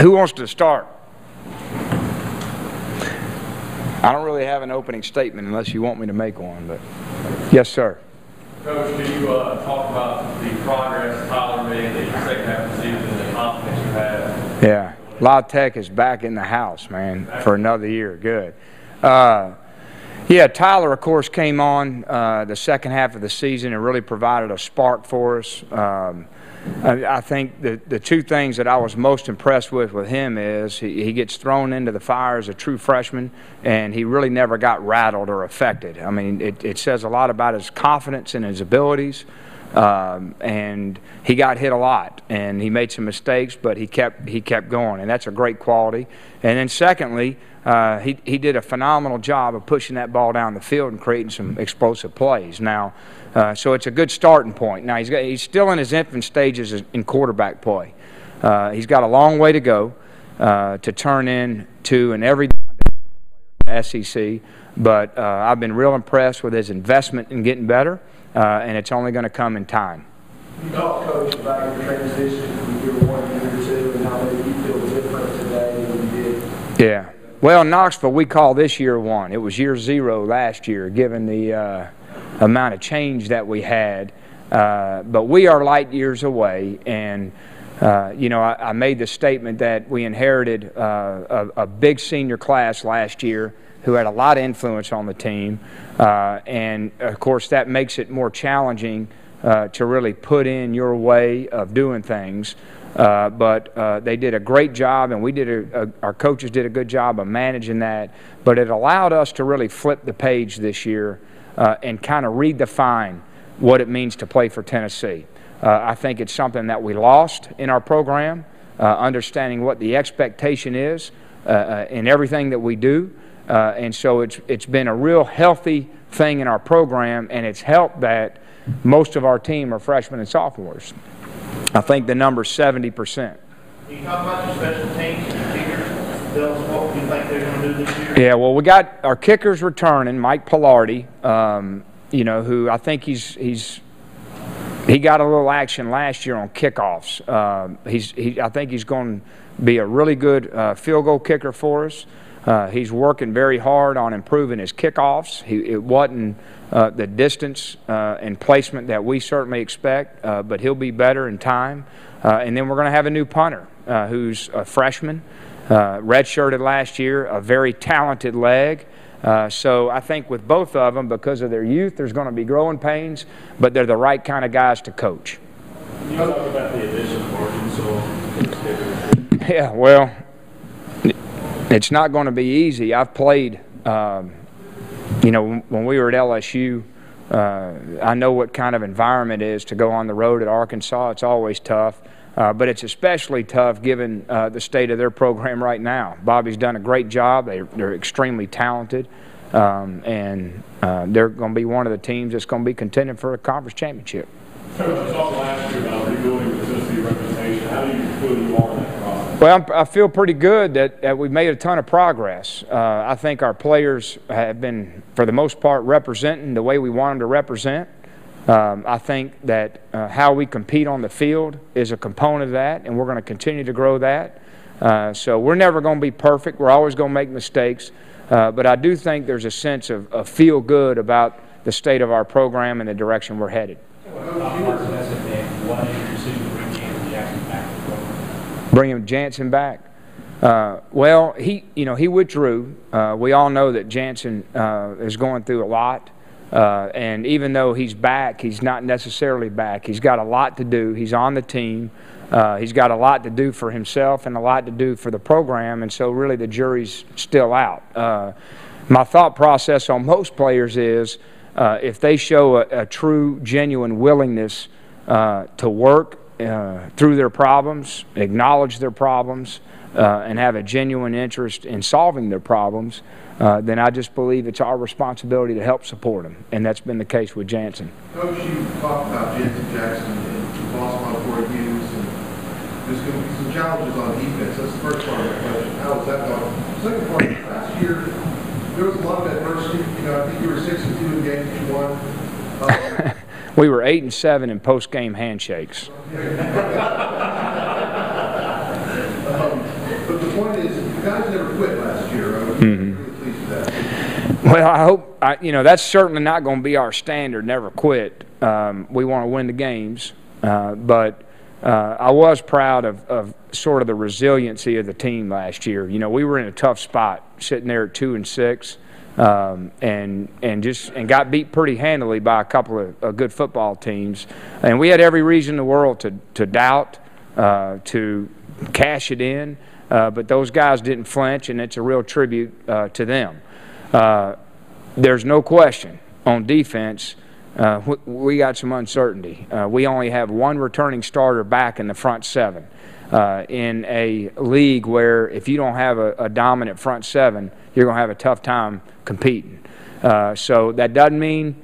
Who wants to start? I don't really have an opening statement unless you want me to make one, but yes, sir. Coach, can you talk about the progress Tyler made in the second half of the season and the confidence you have? Yeah, La Tech is back in the house, man, for another year. Good. Yeah, Tyler, of course, came on the second half of the season and really provided a spark for us. I think the two things that I was most impressed with him is he gets thrown into the fire as a true freshman, and he really never got rattled or affected. I mean, it says a lot about his confidence and his abilities, and he got hit a lot, and he made some mistakes, but he kept going, and that's a great quality. And then secondly, he did a phenomenal job of pushing that ball down the field and creating some explosive plays. Now, so it's a good starting point. Now, he's still in his infant stages in quarterback play. He's got a long way to go to turn into an every SEC, but I've been real impressed with his investment in getting better, and it's only going to come in time. You talked, Coach, about your transition from year 1 to year 2 and how maybe you feel different today than you did. Yeah. Well, in Knoxville, we call this year 1. It was year 0 last year, given the amount of change that we had. But we are light years away, and you know, I made the statement that we inherited a big senior class last year who had a lot of influence on the team, and of course that makes it more challenging to really put in your way of doing things. But they did a great job, and our coaches did a good job of managing that. But it allowed us to really flip the page this year and kind of redefine what it means to play for Tennessee. I think it's something that we lost in our program, understanding what the expectation is in everything that we do. And so it's been a real healthy thing in our program, and it's helped that most of our team are freshmen and sophomores. I think the number's 70%. Can you talk about your special teams and your kickers? Tell us what you think they're going to do this year. Yeah, well, we got our kickers returning, Mike Pilardi, you know, who I think he got a little action last year on kickoffs. I think he's going to be a really good field goal kicker for us. He's working very hard on improving his kickoffs. It wasn't the distance and placement that we certainly expect, but he'll be better in time. And then we're going to have a new punter who's a freshman, redshirted last year, a very talented leg. So I think with both of them, because of their youth, there's going to be growing pains, but they're the right kind of guys to coach. Can you talk about the addition of Arkansas? Yeah, well, it's not going to be easy. I've played, you know, when we were at LSU, I know what kind of environment it is to go on the road at Arkansas. It's always tough, but it's especially tough given the state of their program right now. Bobby's done a great job. They're extremely talented, and they're going to be one of the teams that's going to be contending for a conference championship. Coach, you talked last year about rebuilding the Tennessee reputation. How do you feel you are in that process? Well, I feel pretty good that we've made a ton of progress. I think our players have been, for the most part, representing the way we want them to represent. I think that how we compete on the field is a component of that, and we're going to continue to grow that. So we're never going to be perfect. We're always going to make mistakes. But I do think there's a sense of feel good about the state of our program and the direction we're headed. Bringing Jansen back. Well, he withdrew. We all know that Jansen is going through a lot, and even though he's back, he's not necessarily back. He's got a lot to do. He's on the team. He's got a lot to do for himself and a lot to do for the program, and so really the jury's still out. My thought process on most players is if they show a true, genuine willingness to work through their problems, acknowledge their problems, and have a genuine interest in solving their problems, then I just believe it's our responsibility to help support them, and that's been the case with Jansen. Coach, you talked about Jansen Jackson and lost a lot of Corey Hughes, and there's going to be some challenges on defense. That's the first part of the question. How is that going? The second part, last year, there was a lot of adversity. You know, I think you were 6-2 in games you won. We were 8-7 in post-game handshakes. Well, I hope, that's certainly not going to be our standard, never quit. We want to win the games. But I was proud of sort of the resiliency of the team last year. We were in a tough spot, sitting there at 2-6, and got beat pretty handily by a couple of good football teams. And we had every reason in the world to doubt, to cash it in. But those guys didn't flinch, and it's a real tribute to them. There's no question on defense. We got some uncertainty. We only have one returning starter back in the front seven in a league where if you don't have a dominant front seven, you're going to have a tough time competing. So that doesn't mean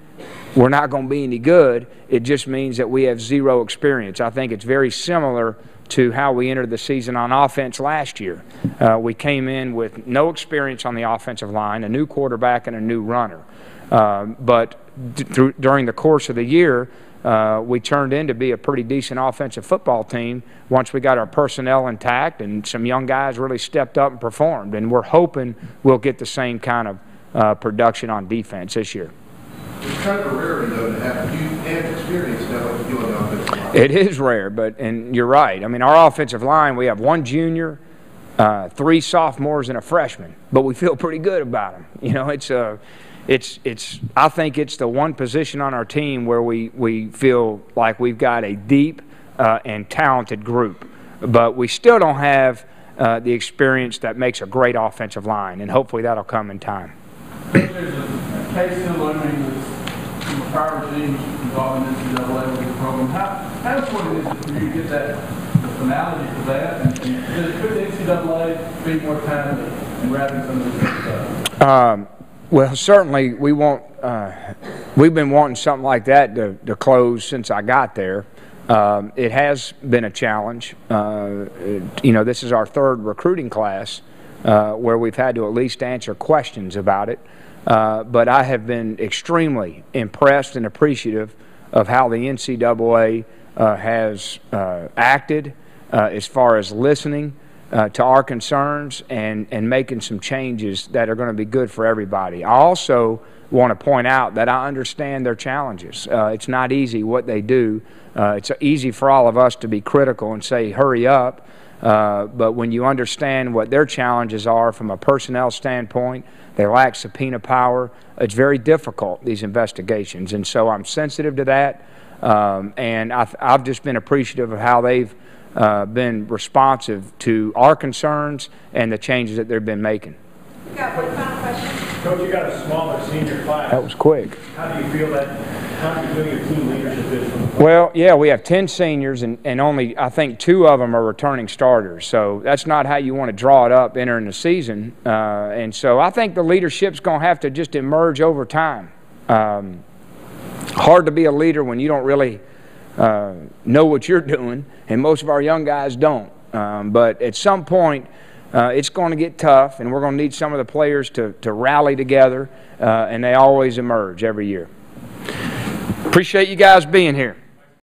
we're not going to be any good. It just means that we have zero experience. I think it's very similar to how we entered the season on offense last year. We came in with no experience on the offensive line, a new quarterback and a new runner. But during the course of the year, we turned in to be a pretty decent offensive football team once we got our personnel intact and some young guys really stepped up and performed. And we're hoping we'll get the same kind of production on defense this year. It's kind of a rarity, though, to have you and experience now like you do on the offensive line. It is rare, and you're right. I mean, our offensive line, we have one junior, 3 sophomores, and a freshman, but we feel pretty good about them. I think it's the one position on our team where we feel like we've got a deep and talented group, but we still don't have the experience that makes a great offensive line, and hopefully that'll come in time. There's a case similar with some prior regimes involved in NCAA with the program. How important is it for you to get the finality for that? And could the NCAA be more timely in wrapping some of this stuff? Well, certainly we've been wanting something like that to close since I got there. It has been a challenge. This is our 3rd recruiting class where we've had to at least answer questions about it. But I have been extremely impressed and appreciative of how the NCAA has acted as far as listening to our concerns and making some changes that are going to be good for everybody. I also want to point out that I understand their challenges. It's not easy what they do. It's easy for all of us to be critical and say, hurry up. But when you understand what their challenges are from a personnel standpoint, they lack subpoena power. It's very difficult, these investigations. And so I'm sensitive to that. And I've just been appreciative of how they've been responsive to our concerns and the changes that they've been making. We got one final question. Coach, you got a smaller senior class. That was quick. How do you feel how do you feel your team leadership is from the class? Well, yeah, we have 10 seniors and only, I think, 2 of them are returning starters. So that's not how you want to draw it up entering the season. And so I think the leadership's going to have to just emerge over time. Hard to be a leader when you don't really know what you're doing, and most of our young guys don't. But at some point, it's going to get tough, and we're going to need some of the players to rally together, and they always emerge every year. Appreciate you guys being here.